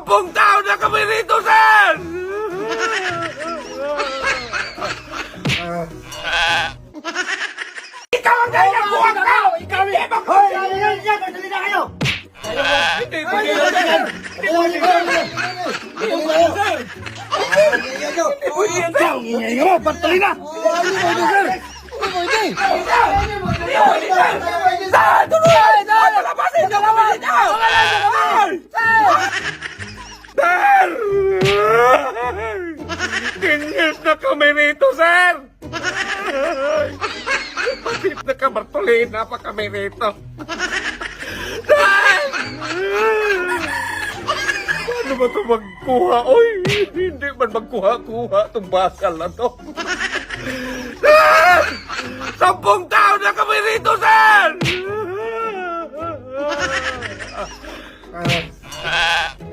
10 taon na kami rito, sir! Ikaw ang dahil ng buwag ka! Ikaw ang ibang ko! Hoy! Yan! Madali na kayo! Hindi po dito, sir! Hindi po dito, sir! Hindi po dito, sir! Hindi po dito, sir! Ingay mo! Patuloy na! Ano mo ito, sir? Ano mo ito? Hindi po dito, sir! Sir! Tuloy! Palabasin niyo kami dito! Sir! Kinyas na kami rito, sir! Patip na kamartulina pa kami rito. Sir! Paano ba ito magkuha? Uy, hindi man magkuha-kuha itong basal na to. Sir! 10 taon na kami rito, sir!